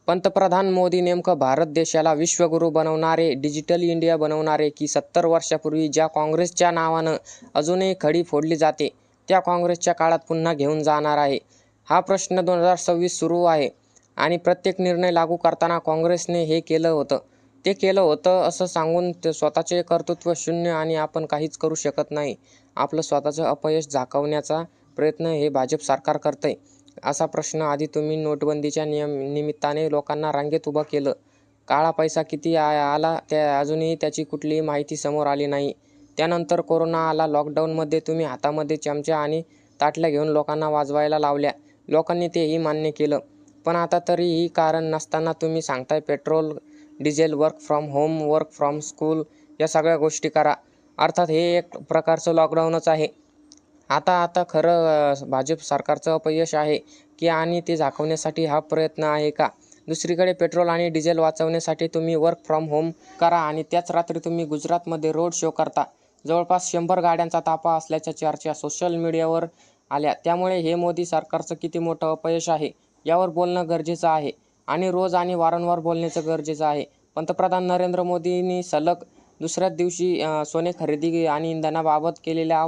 पंतप्रधान मोदी नेमकं भारत देशाला विश्वगुरू बनवणारे, डिजिटल इंडिया बनवणारे की 70 वर्षापूर्वी ज्या काँग्रेसच्या नावानं अजूनही खडी फोडली जाते, त्या काँग्रेसच्या काळात पुन्हा घेऊन जाणार आहे? हा प्रश्न 2026 सुरू आहे आणि प्रत्येक निर्णय लागू करताना काँग्रेसने हे केलं होतं, ते केलं होतं असं सांगून स्वतःचे कर्तृत्व शून्य आणि आपण काहीच करू शकत नाही, आपलं स्वतःचं अपयश झाकवण्याचा प्रयत्न हे भाजप सरकार करतंय. असा प्रश्न आधी तुम्ही नोटबंदीच्या निमित्ताने लोकांना रांगेत उभं केलं. काळा पैसा किती आला त्या अजूनही त्याची कुठलीही माहिती समोर आली नाही. त्यानंतर कोरोना आला. लॉकडाऊनमध्ये तुम्ही हातामध्ये चमचा आणि ताटल्या घेऊन लोकांना वाजवायला लावल्या. लोकांनी तेही मान्य केलं. पण आता तरीही कारण नसताना तुम्ही सांगताय petrol, diesel, work from home, work from school या सगळ्या गोष्टी करा. अर्थात हे एक प्रकारचं लॉकडाऊनच आहे. आता खरं भाजप सरकारचं अपयश आहे की आणि ते झाकवण्यासाठी हा प्रयत्न आहे का? दुसरीकडे पेट्रोल आणि डिझेल वाचवण्यासाठी तुम्ही वर्क फ्रॉम होम करा आणि त्याच रात्री तुम्ही गुजरातमध्ये रोड शो करता. जवळपास 100 गाड्यांचा ताफा असल्याच्या चर्चा सोशल मीडियावर आल्या. त्यामुळे हे मोदी सरकारचं किती मोठं अपयश आहे यावर बोलणं गरजेचं आहे आणि रोज आणि वारंवार बोलण्याचं गरजेचं आहे. पंतप्रधान नरेंद्र मोदींनी सलग दुसऱ्याच दिवशी सोने खरेदी आणि इंधनाबाबत केलेल्या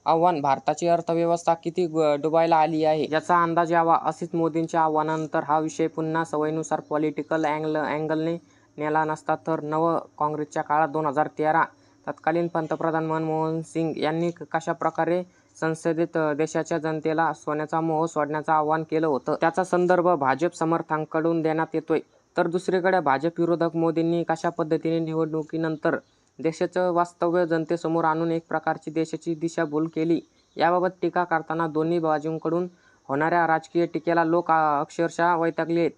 आव्हान भारताची अर्थव्यवस्था किती डुबायला आली आहे याचा अंदाज यावा. असेच मोदींच्या आव्हानानंतर हा विषय पुन्हा सवयीनुसार पॉलिटिकल अँगलने नेला नसता तर नव काँग्रेसच्या काळात 2013 तत्कालीन पंतप्रधान मनमोहन सिंग यांनी कशा प्रकारे संसदेत देशाच्या जनतेला सोन्याचा मोह सोडण्याचं आवाहन केलं होतं त्याचा संदर्भ भाजप समर्थकांकडून देण्यात येतोय. तर दुसरीकडे भाजप विरोधक मोदींनी कशा पद्धतीने निवडणुकीनंतर देशाचं वास्तव्य जनतेसमोर आणून एक प्रकारची देशाची दिशाभूल केली याबाबत टीका करताना दोन्ही बाजूंकडून होणाऱ्या राजकीय टीकेला लोक अक्षरशः वैतागले आहेत.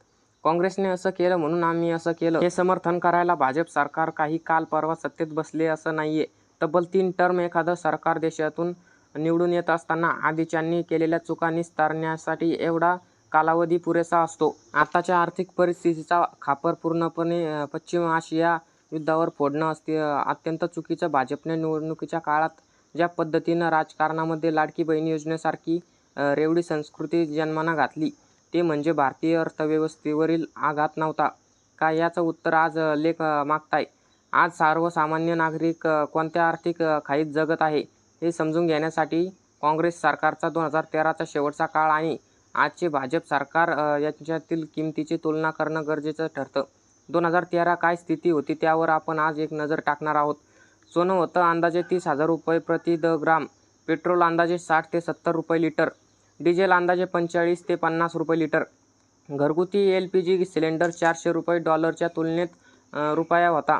काँग्रेसने असं केलं म्हणून आम्ही असं केलं हे समर्थन करायला भाजप सरकार काही काल परवा सत्तेत बसले असं नाहीये. तब्बल 3 टर्म एखादं सरकार देशातून निवडून येत असताना आधीच्यांनी केलेल्या चुका निस्तारण्यासाठी एवढा कालावधी पुरेसा असतो. आताच्या आर्थिक परिस्थितीचा खापर पूर्णपणे पश्चिम आशिया युद्धावर फोडणं अत्यंत चुकीचं. भाजपने निवडणुकीच्या काळात ज्या पद्धतीनं राजकारणामध्ये लाडकी बहीण योजनेसारखी रेवडी संस्कृती जन्माला घातली ते म्हणजे भारतीय अर्थव्यवस्थेवरील आघात नव्हता का याचं उत्तर आज लेख मागताय. आज सर्वसामान्य नागरिक कोणत्या आर्थिक खाईत जगत आहे हे समजून घेण्यासाठी काँग्रेस सरकारचा 2013चा शेवटचा काळ आणि आजचे भाजप सरकार यांच्यातील किमतीची तुलना करणं गरजेचं ठरतं. 2013 काय स्थिती होती त्यावर आपण आज एक नजर टाकणार आहोत. सोनं होतं अंदाजे 30,000 रुपये प्रति ग्राम, पेट्रोल अंदाजे 60 ते 70 रुपये लिटर, डिझेल अंदाजे 45 ते 50 रुपये लिटर, घरगुती LPG सिलेंडर 400 रुपये डॉलरच्या तुलनेत रुपया होता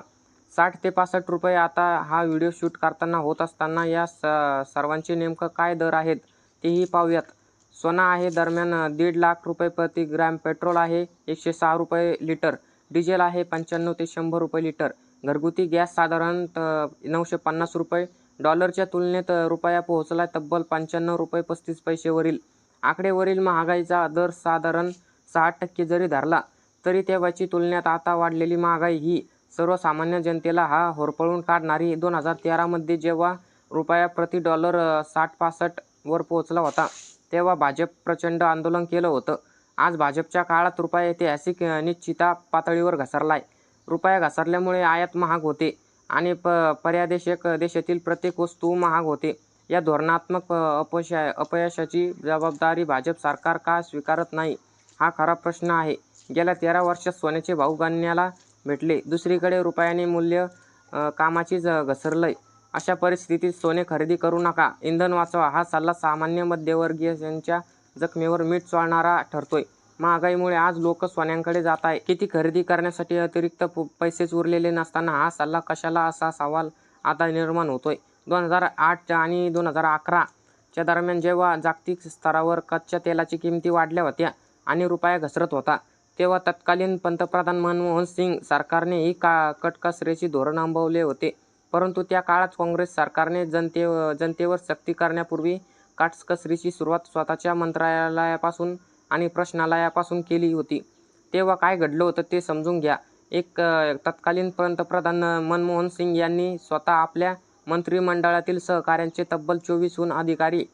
60 ते 65 रुपये. आता हा व्हिडिओ शूट करताना होत असताना या सर्वांचे नेमकं काय दर आहेत तेही पाहूयात. सोनं आहे दरम्यान 1.5 लाख रुपये प्रति ग्रॅम, पेट्रोल आहे 106 रुपये लिटर, डिझेल आहे 95 ते 100 रुपये लिटर, घरगुती गॅस साधारण 950 रुपये, डॉलरच्या तुलनेत रुपया पोहोचला तब्बल 95 रुपये 35 पैसेवरील आकडेवरील महागाईचा दर साधारण 6% जरी धरला तरी तेव्हाची तुलनेत आता वाढलेली महागाई ही सर्वसामान्य जनतेला होरपळून काढणारी. 2013 मध्ये जेव्हा रुपया प्रति डॉलर 60-65 वर पोहोचला होता तेव्हा भाजप प्रचंड आंदोलन केलं होतं. आज भाजपच्या काळात रुपया ऐतिहासिक निश्चिता पातळीवर घसरलाय. रुपया घसरल्यामुळे आयात महाग होते आणि पर्यादेशिक देशातील प्रत्येक वस्तू महाग होते. या धोरणात्मक अपयशाची जबाबदारी भाजप सरकार का स्वीकारत नाही हा खरा प्रश्न आहे. गेल्या 13 वर्षात सोन्याचे भाव गगनाला भेटले. दुसरीकडे रुपयाने मूल्य कामाचीच घसरलंय. अशा परिस्थितीत सोने खरेदी करू नका, इंधन वाचवा हा सल्ला सामान्य मध्यमवर्गीयांच्या जखमेवर मीठ चोळणारा ठरतोय. महागाईमुळे आज लोक सोन्याकडे जात आहे. किती खरेदी करण्यासाठी अतिरिक्त पैसेच उरलेले नसताना हा सल्ला कशाला असा सवाल आता निर्माण होतोय. 2008 आणि 2011 च्या दरम्यान जेव्हा जागतिक स्तरावर कच्च्या तेलाची किमती वाढल्या होत्या आणि रुपया घसरत होता तेव्हा तत्कालीन पंतप्रधान मनमोहन सिंग सरकारनेही कटकसरीचे धोरण अंमलवले होते. परंतु त्या काळात काँग्रेस सरकारने जनतेवर सक्ती करण्यापूर्वी काटकसरीची सुरुवात स्वतःच्या मंत्रालयापासून आणि प्रश्नालयापासून केली होती. तेव्हा काय घडलं होतं ते समजून घ्या. तत्कालीन पंतप्रधान मनमोहन सिंग यांनी स्वतः आपल्या मंत्रिमंडळातील सहकाऱ्यांचे तब्बल 24हून अधिकारी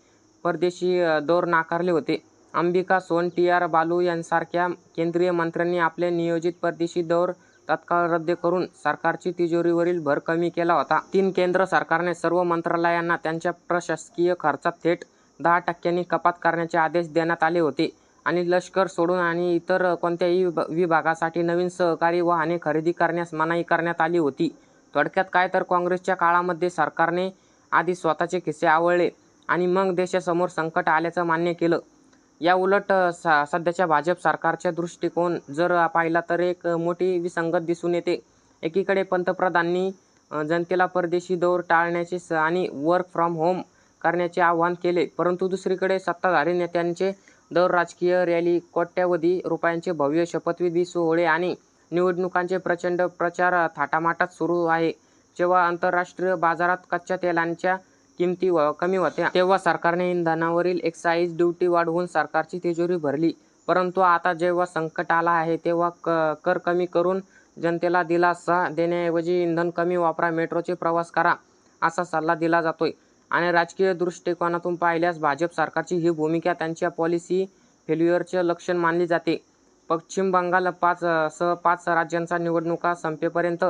परदेशी दौरे नाकारले होते. अंबिका सोन, टी.आर. बालू यांसारख्या केंद्रीय मंत्र्यांनी आपले नियोजित परदेशी दौरे तत्काळ रद्द करून सरकारची तिजोरीवरील भर कमी केला होता. 3. केंद्र सरकारने सर्व मंत्रालयांना त्यांच्या प्रशासकीय खर्चात थेट 10% कपात करण्याचे आदेश देण्यात आले होते आणि लष्कर सोडून आणि इतर कोणत्याही विभागासाठी नवीन सहकारी वाहने खरेदी करण्यास मनाई करण्यात आली होती. थोडक्यात काय तर काँग्रेसच्या काळामध्ये सरकारने आधी स्वतःचे खिसे आवळले आणि मग देशासमोर संकट आल्याचं मान्य केलं. या उलट सध्याच्या भाजप सरकारचा दृष्टिकोन जर पाहिला तर एक मोठी विसंगत दिसून येते. एकीकडे पंतप्रधानांनी जनतेला परदेशी दौरे टाळण्याचे आणि वर्क फ्रॉम होम करण्याचे आवाहन केले, परंतु दुसरीकडे सत्ताधारी नेत्यांचे दौरे, राजकीय रॅली, कोट्यवधी रुपयांचे भव्य शपथविधी सोहळे आणि निवडणुकांचे प्रचंड प्रचार थाटामाटात सुरू आहे. जेव्हा आंतरराष्ट्रीय बाजारात कच्च्या तेलांच्या किमती कमी होत्या तेव्हा सरकारने इंधनावरील एक्साईज ड्युटी वाढवून सरकारची तिजोरी भरली. परंतु आता जेव्हा संकट आला आहे तेव्हा कर कमी करून जनतेला दिलासा देण्याऐवजी इंधन कमी वापरा, मेट्रोचे प्रवास करा असा सल्ला दिला जातोय. आणि राजकीय दृष्टिकोनातून पाहिल्यास भाजप सरकारची ही भूमिका त्यांच्या पॉलिसी फेल्युअरचे लक्षण मानली जाते. पश्चिम बंगाल सह 5 राज्यांच्या निवडणुका संपेपर्यंत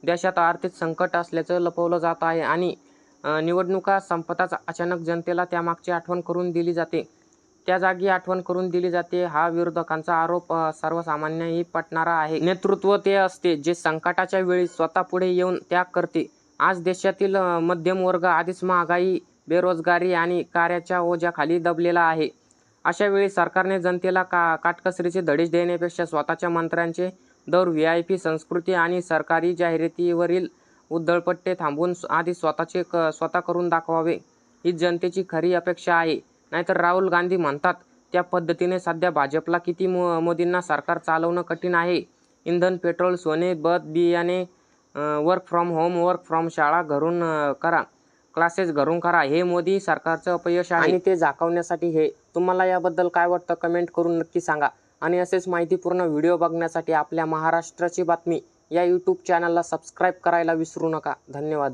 देशात आर्थिक संकट असल्याचं लपवलं जात आहे आणि निवडणुका संपताच अचानक जनतेला त्यामागची आठवण करून दिली जाते. त्या जागी आठवण करून दिली जाते हा विरोधकांचा आरोप सर्वसामान्यही पटणारा आहे. नेतृत्व ते असते जे संकटाच्या वेळी स्वतः पुढे येऊन त्याग करते. आज देशातील मध्यम वर्ग आधीच महागाई, बेरोजगारी आणि कार्याच्या ओझ्याखाली दबलेला आहे. अशा वेळी सरकारने जनतेला काटकसरीचे धडे देण्यापेक्षा स्वतःच्या मंत्र्यांचे दौरे, VIP संस्कृती आणि सरकारी जाहिरातीवरील उधळपट्टे थांबवून आधी स्वतः करून दाखवावे ही जनतेची खरी अपेक्षा आहे. नाहीतर राहुल गांधी म्हणतात त्या पद्धतीने सध्या भाजपला किती मोदींना सरकार चालवणं कठीण आहे. इंधन, पेट्रोल, सोने, बियाणे, work from home, work from शाळा घरून करा, क्लासेस घरून करा हे मोदी सरकारचं अपयश आहे आणि ते झाकवण्यासाठी हे. तुम्हाला याबद्दल काय वाटतं कमेंट करून नक्की सांगा. आणि असेच माहितीपूर्ण व्हिडिओ बघण्यासाठी आपल्या महाराष्ट्राची बातमी या यूट्यूब चॅनलला सबस्क्राईब करायला विसरू नका. धन्यवाद.